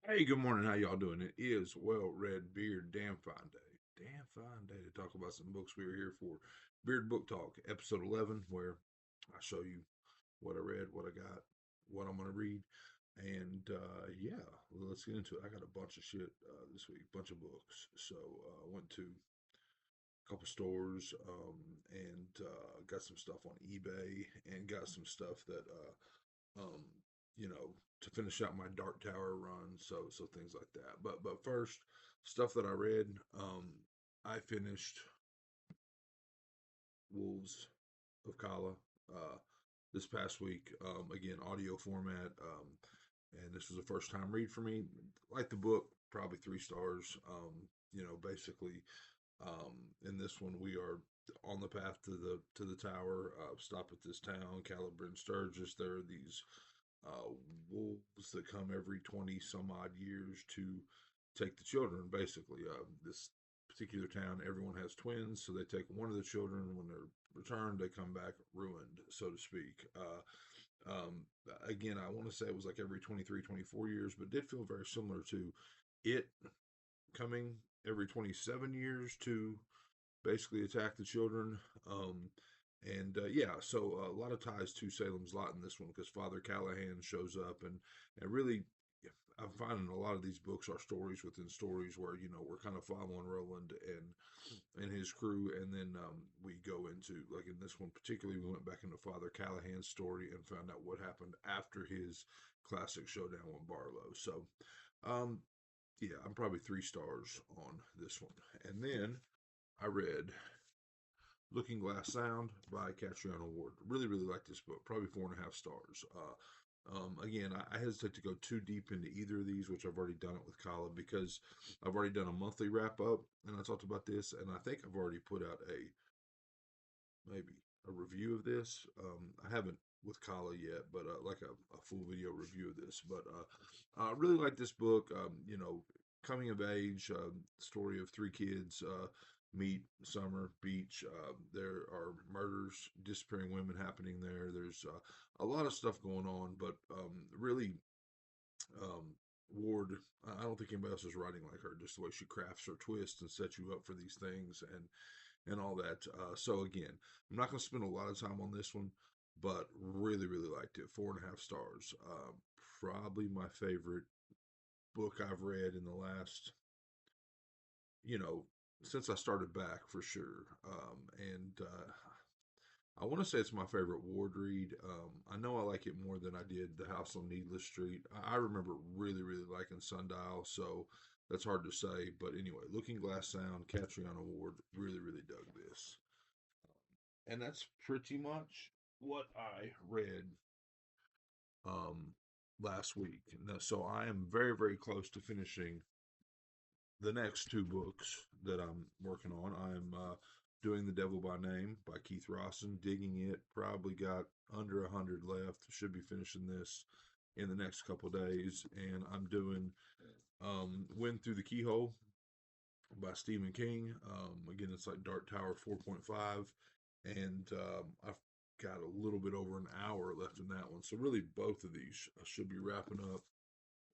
Hey, good morning. How y'all doing? It is Well Read Beard. Damn fine day. Damn fine day to talk about some books we were here for. Beard Book Talk, episode 11, where I show you what I read, what I got, what I'm going to read. And yeah, let's get into it. I got a bunch of shit this week, bunch of books. So I went to a couple stores and got some stuff on eBay and got some stuff that um, you know, to finish out my Dark Tower run. So things like that. But first, stuff that I read. I finished Wolves of Kala this past week. Again, audio format. And this was a first time read for me. Like the book, probably 3 stars. Basically, in this one we are on the path to the tower. Stop at this town, Caliburn Sturgis. There are these uh, wolves that come every 20 some odd years to take the children. Basically, this particular town, everyone has twins, so they take one of the children. When they're returned, they come back ruined, so to speak. Again, I want to say it was like every 23, 24 years, but did feel very similar to it coming every 27 years to basically attack the children. Yeah, so a lot of ties to Salem's Lot in this one because Father Callahan shows up and really. I'm finding a lot of these books are stories within stories where we're kind of following Roland and his crew, and then we go into like in this one particularly we went back into Father Callahan's story and found out what happened after his classic showdown with Barlow. So um, yeah, I'm probably 3 stars on this one, and then I read Looking Glass Sound by Catriona Ward. Really, really like this book. Probably 4.5 stars. Again, I hesitate to go too deep into either of these, which I've already done it with Kala because I've already done a monthly wrap up, and I talked about this, and I think I've already put out maybe a review of this. I haven't with Kala yet, but like a full video review of this. But I really like this book. Coming of age story of 3 kids meet Summer Beach. There are murders, disappearing women happening there. There's a lot of stuff going on, but really um, Ward, I don't think anybody else is writing like her. Just the way she crafts her twists and sets you up for these things and all that. So again, I'm not going to spend a lot of time on this one, but really, really liked it. 4.5 stars. Probably my favorite book I've read in the last, you know, since I started back for sure. And I want to say it's my favorite Ward read. I know I like it more than I did The House on Needless Street. I remember really, really liking Sundial, so that's hard to say. But anyway, Looking Glass Sound, Catriona Ward, really, really dug this. And that's pretty much what I read um, last week. So I am very, very close to finishing the next 2 books that I'm working on. I'm doing The Devil by Name by Keith Rawson, digging it. Probably got under 100 left. Should be finishing this in the next couple days. And I'm doing Wind Through the Keyhole by Stephen King. Again, it's like Dark Tower 4.5. And I've got a little bit over an hour left in that one. So, really, both of these should be wrapping up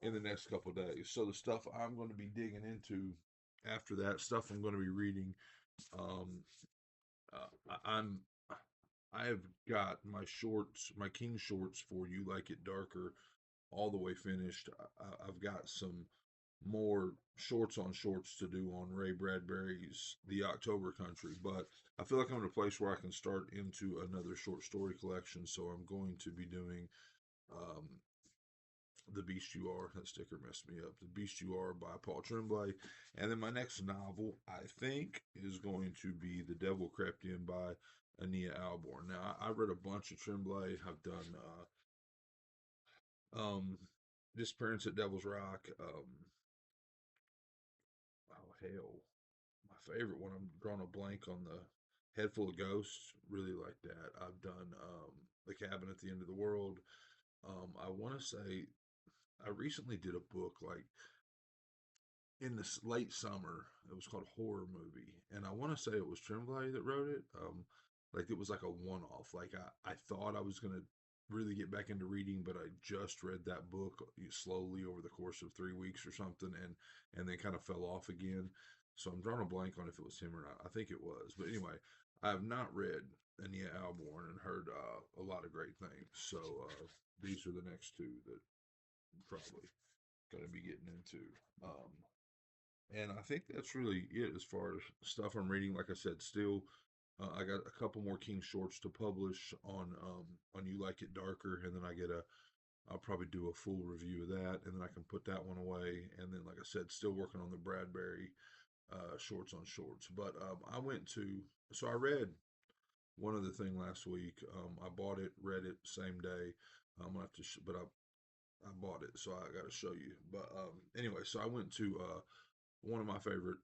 in the next couple of days. So the stuff I'm going to be digging into after that stuff I'm going to be reading. Um, I'm I have got my shorts, my King shorts for You Like It Darker, all the way finished. I've got some more shorts on shorts to do on Ray Bradbury's The October Country, but I feel like I'm in a place where I can start into another short story collection. So I'm going to be doing um, the Beast You Are. That sticker messed me up. The Beast You Are by Paul Tremblay. And then my next novel, I think, is going to be The Devil Crept In by Ania Alborn. Now, I read a bunch of Tremblay. I've done Disappearance at Devil's Rock. Oh, hell. My favorite one, I'm drawing a blank on the Head Full of Ghosts. Really like that. I've done The Cabin at the End of the World. I want to say I recently did a book like in this late summer. It was called Horror Movie, and I want to say it was Tremblay that wrote it. Like it was like a one-off. Like I thought I was gonna really get back into reading, but I just read that book slowly over the course of 3 weeks or something, and then kind of fell off again. So I'm drawing a blank on if it was him or not. I think it was, but anyway, I have not read Anya Alborn and heard a lot of great things. So these are the next two that I'm probably going to be getting into. Um, and I think that's really it as far as stuff I'm reading. Like I said, still, I got a couple more King shorts to publish on You Like It Darker, and then I'll probably do a full review of that, and then I can put that one away. And then, like I said, still working on the Bradbury shorts on shorts. But I read one other thing last week. I bought it, read it same day. I'm gonna have to, but I bought it, so I got to show you. But anyway, so I went to one of my favorite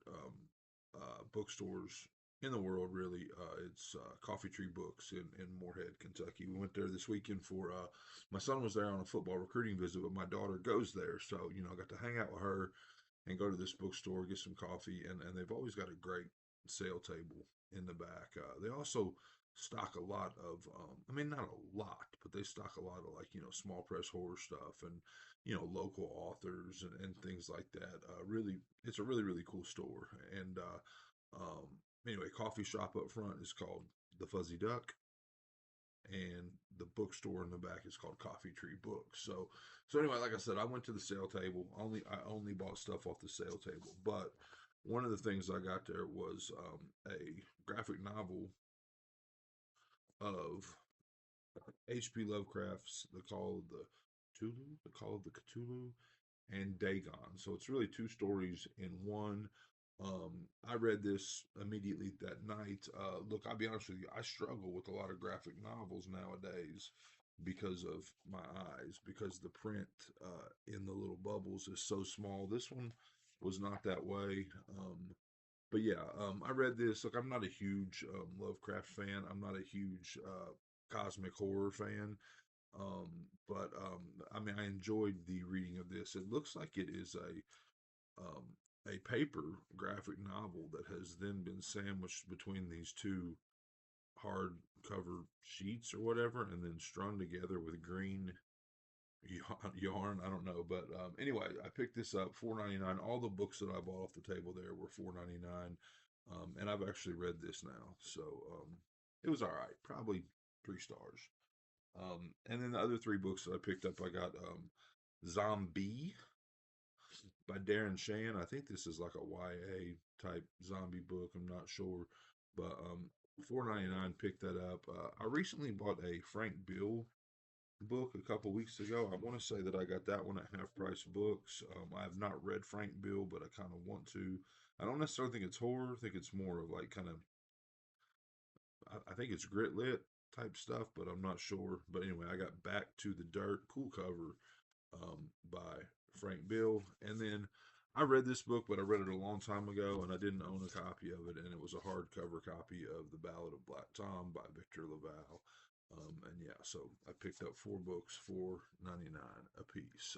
bookstores in the world, really. It's Coffee Tree Books in Moorhead, Kentucky. We went there this weekend for my son was there on a football recruiting visit, but my daughter goes there. So, I got to hang out with her and go to this bookstore, get some coffee, and they've always got a great sale table in the back. They also stock a lot of, I mean, not a lot, but they stock a lot of like, small press horror stuff and, local authors and things like that. Really, it's a really, really cool store. And anyway, coffee shop up front is called the Fuzzy Duck, and the bookstore in the back is called Coffee Tree Books. So anyway, like I said, I went to the sale table. I only bought stuff off the sale table, but one of the things I got there was a graphic novel of H.P. Lovecraft's The Call of the Cthulhu, and Dagon. So it's really two stories in one. I read this immediately that night. Look, I'll be honest with you, I struggle with a lot of graphic novels nowadays because of my eyes, because the print in the little bubbles is so small. This one was not that way. But yeah, I read this. Look, I'm not a huge Lovecraft fan. I'm not a huge cosmic horror fan. Um, but I mean, I enjoyed the reading of this. It looks like it is a paper graphic novel that has then been sandwiched between these two hardcover sheets or whatever, and then strung together with green yarn. I don't know, but anyway, I picked this up $4.99. All the books that I bought off the table there were $4.99, and I've actually read this now, so it was all right. Probably 3 stars. And then the other three books that I picked up, I got Zombie by Darren Shan. I think this is like a YA type zombie book. I'm not sure, but $4.99, picked that up. I recently bought a Frank Bill book a couple weeks ago. I want to say that I got that one at Half Price Books. I have not read Frank Bill, but I kind of want to. I don't necessarily think it's horror. I think it's more of like kind of, I think it's grit lit type stuff, but I'm not sure. But anyway, I got Back to the Dirt, cool cover, by Frank Bill. And then I read this book, but I read it a long time ago, and I didn't own a copy of it. And it was a hardcover copy of The Ballad of Black Tom by Victor LaValle. And yeah, so I picked up 4 books, 4.99 a piece.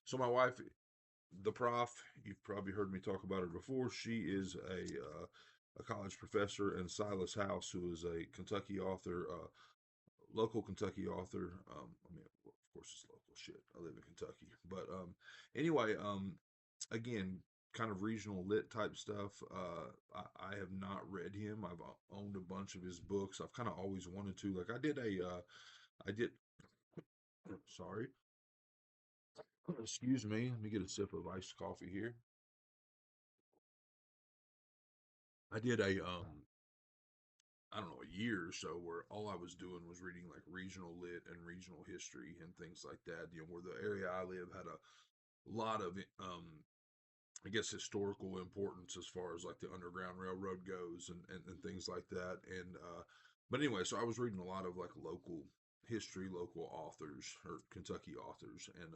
So my wife, the prof, you've probably heard me talk about her before. She is a college professor, and Silas House, who is a Kentucky author, local Kentucky author. I mean, well, of course, it's local shit. I live in Kentucky, but anyway, again, kind of regional lit type stuff. I have not read him. I've owned a bunch of his books. I've kind of always wanted to. Like I did. Sorry, excuse me. Let me get a sip of iced coffee here. I did I don't know, a year or so where all I was doing was reading like regional lit and regional history and things like that. Where the area I live had a lot of I guess historical importance as far as like the Underground Railroad goes and things like that. And but anyway, so I was reading a lot of like local history, local authors or Kentucky authors, and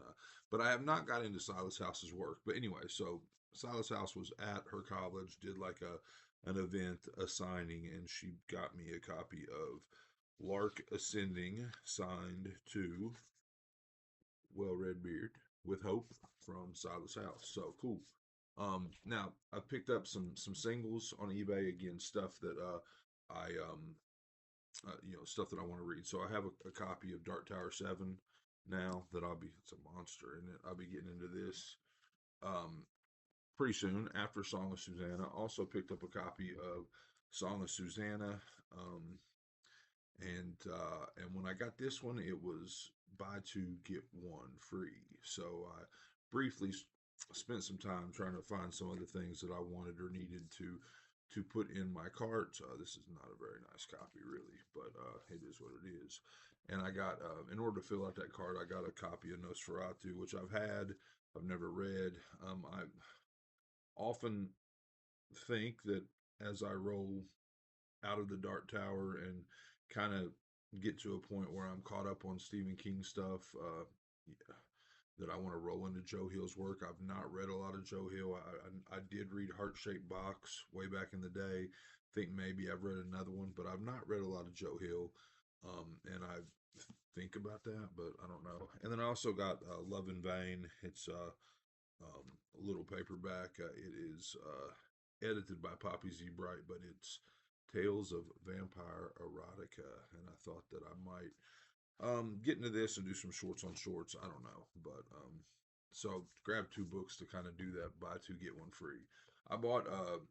but I have not got into Silas House's work. But anyway, so Silas House was at her college, did like an event, a signing, and she got me a copy of Lark Ascending, signed to Well Red Beard with Hope from Silas House. So cool. Now I picked up some singles on eBay, again, stuff that I stuff that I want to read. So I have a copy of Dark Tower 7 now that it's a monster, and I'll be getting into this um, pretty soon after Song of Susanna. Also picked up a copy of Song of Susanna. Um, and when I got this one, it was buy two get one free. So I briefly spent some time trying to find some of the things that I wanted or needed to put in my cart. This is not a very nice copy, really, but it is what it is. And I got, in order to fill out that cart, I got a copy of Nosferatu, which I've never read. I often think that as I roll out of the Dark Tower and kind of get to a point where I'm caught up on Stephen King stuff, yeah, that I want to roll into Joe Hill's work. I've not read a lot of Joe Hill. I did read Heart Shaped Box way back in the day. Think maybe I've read another one, but I've not read a lot of Joe Hill. And I think about that, but I don't know. And then I also got Love in Vain. It's a little paperback. It is edited by Poppy Z. Bright, but it's Tales of Vampire Erotica, and I thought that I might get into this and do some shorts on shorts. I don't know, but so grab two books to kind of do that. Buy two get one free. I bought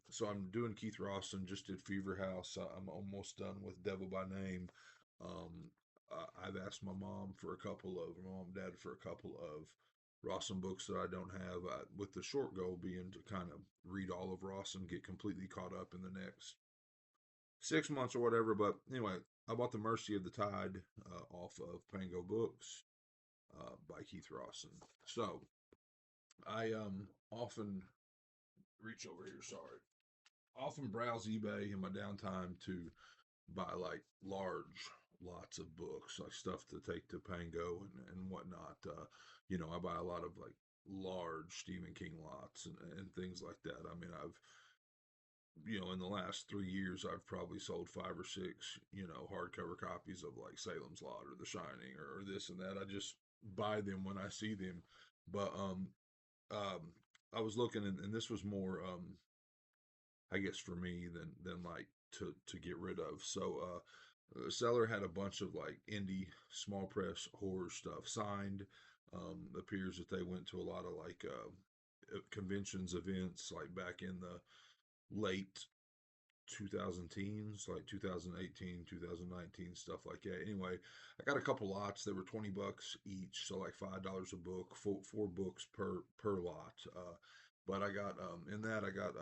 so I'm doing Keith Rawson. Just did Fever House. I'm almost done with Devil by Name. I've asked my mom for a couple of my mom and dad for a couple of Rawson books that I don't have. With the short goal being to kind of read all of Rawson, get completely caught up in the next 6 months or whatever. But anyway, I bought The Mercy of the Tide off of Pango Books by Keith Rawson. So I often reach over here. Sorry, often browse eBay in my downtime to buy like large lots of books, like stuff to take to Pango and whatnot. I buy a lot of like large Stephen King lots and things like that. I mean, in the last 3 years, I've probably sold five or six, hardcover copies of like Salem's Lot or The Shining or this and that. I just buy them when I see them. But um, I was looking, and this was more, I guess, for me than like to get rid of. So the seller had a bunch of like indie small press horror stuff signed. Appears that they went to a lot of like conventions, events, like back in the late 2000 teens, like 2018, 2019, stuff like that. Anyway, I got a couple lots. They were $20 each, so like $5 a book, four books per lot. But I got in that I got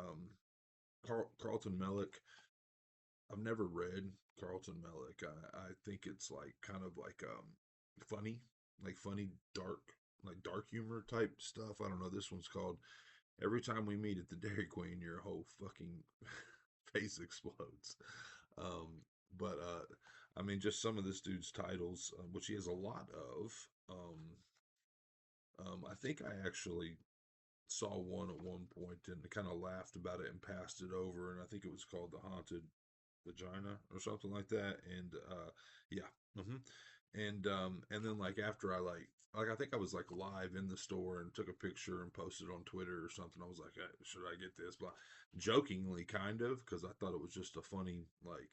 Carlton Mellick. I've never read Carlton Mellick. I think it's like kind of like funny, like funny dark humor type stuff. I don't know. This one's called Every Time We Meet at the Dairy Queen, your whole fucking face explodes. Um, but I mean, just some of this dude's titles, which he has a lot of. I think I actually saw one at one point and kind of laughed about it and passed it over, and I think it was called The Haunted Vagina or something like that. And yeah, hmm and then like after I I think I was like live in the store and took a picture and posted on Twitter or something. I was like, should I get this? Blah, jokingly, kind of, because I thought it was just a funny like,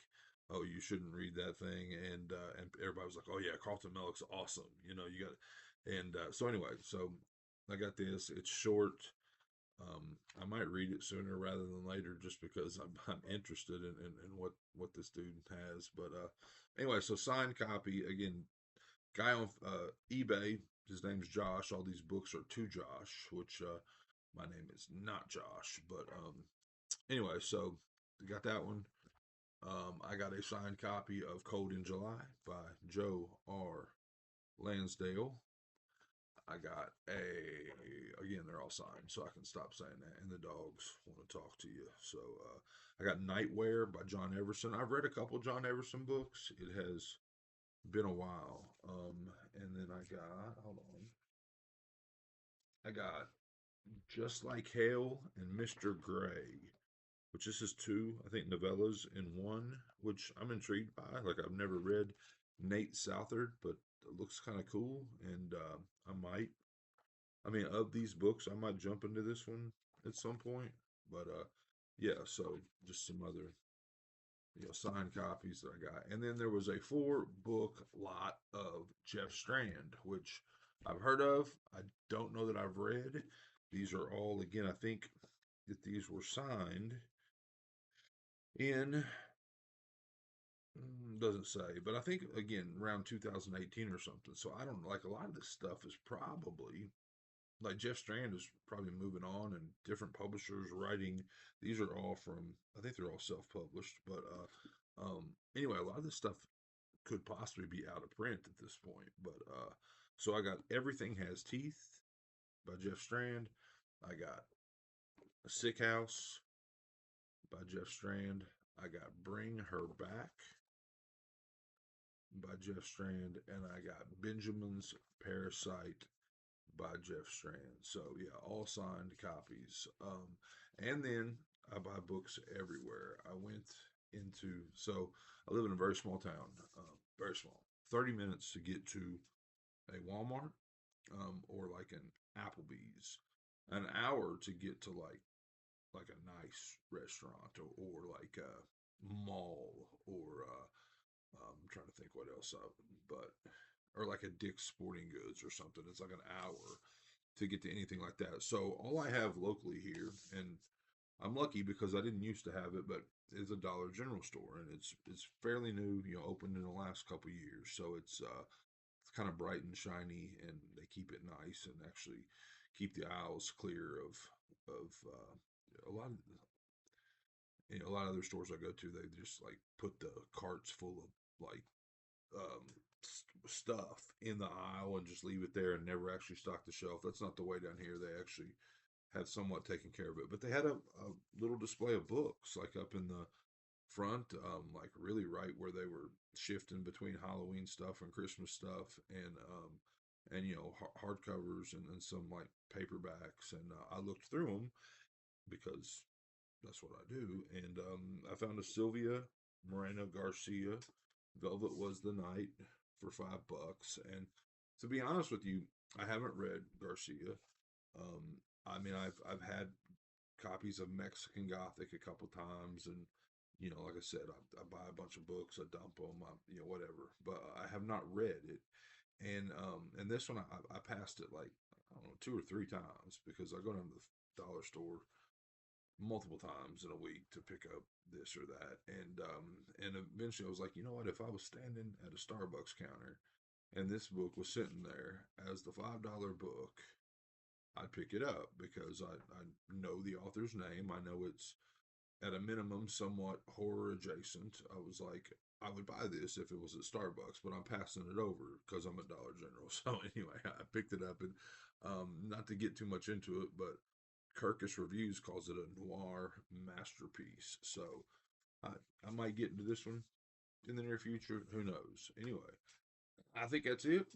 oh, you shouldn't read that thing, and everybody was like, oh yeah, Carlton Mellick's awesome. You got, and so anyway, so I got this. It's short. I might read it sooner rather than later, just because I'm interested in what this dude has. But anyway, so signed copy again. Guy on eBay. His name's Josh. All these books are to Josh, which my name is not Josh. But anyway, so got that one. I got a signed copy of Cold in July by Joe R. Lansdale. I got again, they're all signed, so I can stop saying that. And the dogs want to talk to you. So I got Nightwear by John Everson. I've read a couple John Everson books. It has been a while. And then hold on, I got Just Like Hell and Mr. Gray, which this is two, I think, novellas in one, which I'm intrigued by. Like, I've never read Nate Southard, but it looks kind of cool. And I might I mean, of these books, I might jump into this one at some point. But yeah, so just some other signed copies that I got. And then there was a 4-book lot of Jeff Strand, which I've heard of. I don't know that I've read. These are all, again, I think that these were signed in, doesn't say, but I think, again, around 2018 or something. So I don't know. Like, a lot of this stuff is probably, like, Jeff Strand is probably moving on and different publishers writing. These are all from, I think they're all self-published, but anyway, a lot of this stuff could possibly be out of print at this point. But so I got Everything Has Teeth by Jeff Strand. I got A Sick House by Jeff Strand. I got Bring Her Back by Jeff Strand, and I got Benjamin's Parasite by Jeff Strand. So yeah, all signed copies. And then I buy books everywhere. I went into, so I live in a very small town, very small. 30 minutes to get to a Walmart, or like an Applebee's. An hour to get to like a nice restaurant, or like a mall, or I'm trying to think what else, but or like a Dick's Sporting Goods or something. It's like an hour to get to anything like that. So all I have locally here, and I'm lucky because I didn't used to have it, but it's a Dollar General store, and it's fairly new, opened in the last couple years. So it's kind of bright and shiny, and they keep it nice and actually keep the aisles clear of a lot of a lot of other stores I go to. They just like put the carts full of like stuff in the aisle and just leave it there and never actually stock the shelf. That's not the way down here. They actually have somewhat taken care of it. But they had a little display of books like up in the front, like really right where they were shifting between Halloween stuff and Christmas stuff, and hardcovers, and some like paperbacks. And I looked through them because that's what I do. And I found a Sylvia Moreno Garcia, Velvet Was the Night, for $5. And to be honest with you, I haven't read Garcia. I mean, I've had copies of Mexican Gothic a couple times, and like I said, I buy a bunch of books, I dump them, whatever. But I have not read it, and this one I passed it like, I don't know, 2 or 3 times, because I go down to the dollar store multiple times in a week to pick up this or that. And eventually I was like, you know what, if I was standing at a Starbucks counter and this book was sitting there as the $5 book, I'd pick it up, because I know the author's name. I know it's at a minimum somewhat horror adjacent. I was like, I would buy this if it was at Starbucks, but I'm passing it over because I'm at Dollar General. So anyway, I picked it up, and not to get too much into it, but Kirkus Reviews calls it a noir masterpiece. So I, I might get into this one in the near future. Who knows? Anyway, I think that's it.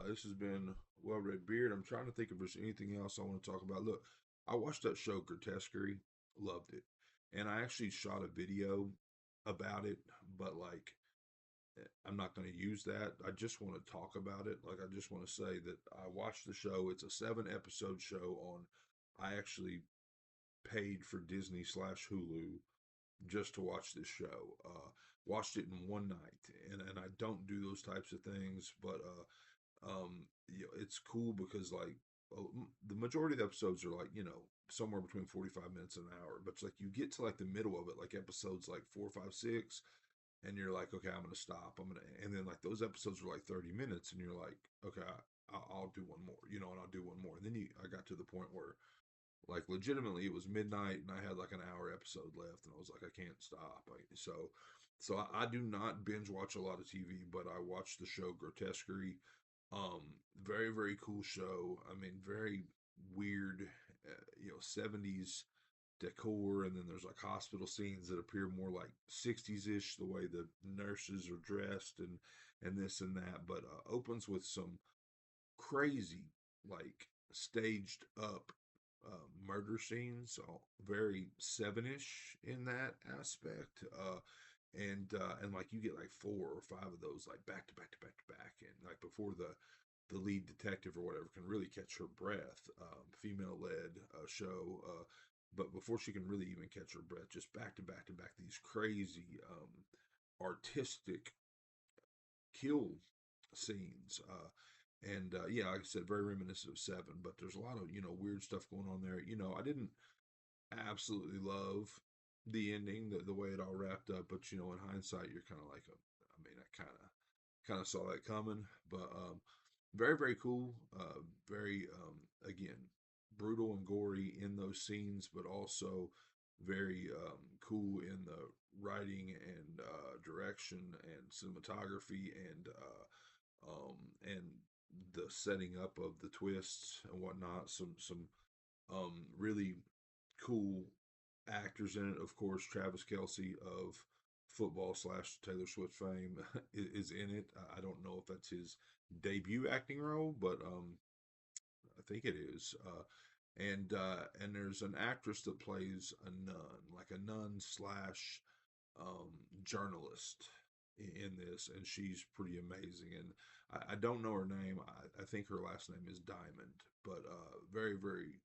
This has been Well Red Beard. I'm trying to think if there's anything else I want to talk about. Look, I watched that show Grotesquerie, loved it, and I actually shot a video about it. But like, I'm not going to use that. I just want to talk about it. Like, I just want to say that I watched the show. It's a 7-episode show on. I actually paid for Disney slash Hulu just to watch this show. Watched it in one night, and I don't do those types of things, but it's cool because like, the majority of the episodes are like, somewhere between 45 minutes and an hour, but it's like you get to like the middle of it, like episodes like 4, 5, 6, and you're like, okay, I'm gonna stop. And then like those episodes are like 30 minutes, and you're like, okay, I'll do one more, and I'll do one more. And then I got to the point where, like, legitimately, it was midnight, and I had like an hour episode left, and I was like, I can't stop. So I do not binge watch a lot of TV, but I watched the show Grotesquerie. Very, very cool show. I mean, very weird, 70s decor, and then there's like hospital scenes that appear more like 60s ish, the way the nurses are dressed, and this and that. But opens with some crazy, like, staged up murder scenes, so very sevenish in that aspect. And like you get like 4 or 5 of those like back to back to back to back, and like before the lead detective or whatever can really catch her breath. Female led show. but before she can really even catch her breath, just back to back to back, these crazy artistic kill scenes. And yeah, like I said, very reminiscent of Seven, but there's a lot of weird stuff going on there. I didn't absolutely love the ending, the way it all wrapped up, but in hindsight, you're kind of like, I mean, I kind of saw that coming, but very very cool. Very again, brutal and gory in those scenes, but also very cool in the writing and direction and cinematography and the setting up of the twists and whatnot. Some really cool actors in it. Of course, Travis Kelsey of football slash Taylor Swift fame is in it. I don't know if that's his debut acting role, but I think it is. And there's an actress that plays a nun, like a nun slash um, journalist in this, and she's pretty amazing. And I don't know her name. I think her last name is Diamond, but very very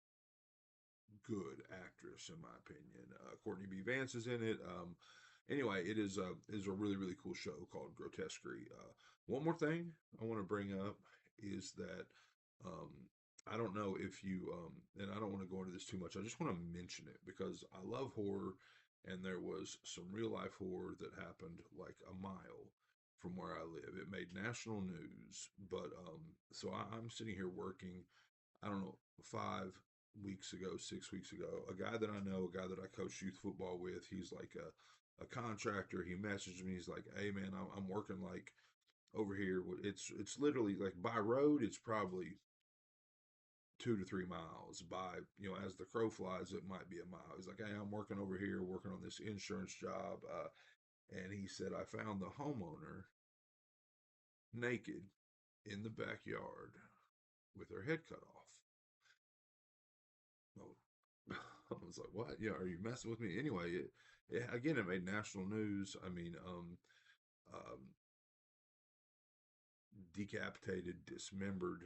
good actress in my opinion. Courtney B. Vance is in it. Anyway, it is a really really cool show called Grotesquerie. One more thing I want to bring up is that um, I don't know if you and I don't want to go into this too much. I just want to mention it because I love horror, and there was some real life horror that happened like a mile from where I live. It made national news, but so I'm sitting here working. I don't know, 5 weeks ago, 6 weeks ago, a guy that I know, a guy that I coach youth football with, he's like a contractor. He messaged me. He's like, "Hey man, I'm working like over here. It's literally like by road, it's probably 2 to 3 miles. By as the crow flies, it might be a mile." He's like, "Hey, I'm working over here, working on this insurance job." And he said, "I found the homeowner naked in the backyard with her head cut off." Oh, I was like, "What? Yeah, are you messing with me?" Anyway, again, it made national news. I mean, um, decapitated, dismembered.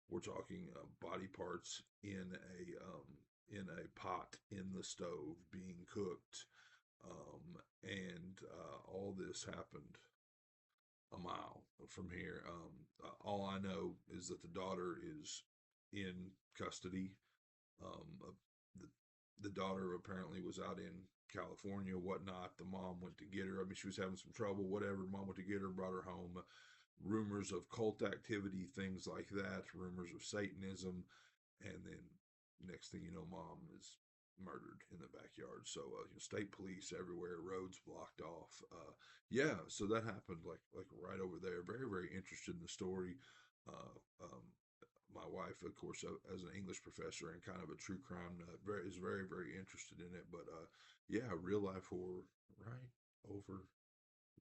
We're talking body parts in a pot in the stove being cooked, and all this happened a mile from here. All I know is that the daughter is in custody. The daughter apparently was out in California, whatnot. The mom went to get her. I mean, she was having some trouble, whatever. Mom went to get her, brought her home. Rumors of cult activity, things like that. Rumors of Satanism, and then next thing you know, mom is murdered in the backyard. So state police everywhere, roads blocked off. Yeah, so that happened like right over there. Very very interested in the story. Uh, um, my wife, of course, as an English professor and kind of a true crime nut, is very very interested in it. But yeah, real life horror right over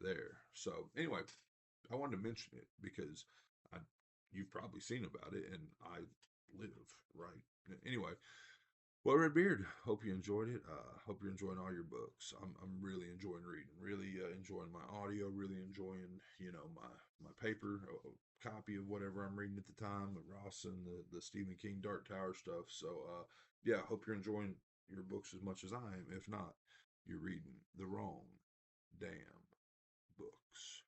there. So anyway, I wanted to mention it because I you've probably seen about it, and I live right. Anyway, well, Redbeard, hope you enjoyed it. Hope you're enjoying all your books. I'm really enjoying reading, really enjoying my audio, really enjoying my paper copy of whatever I'm reading at the time, the Ross and the Stephen King Dark Tower stuff. So yeah, hope you're enjoying your books as much as I am. If not, you're reading the wrong damn books.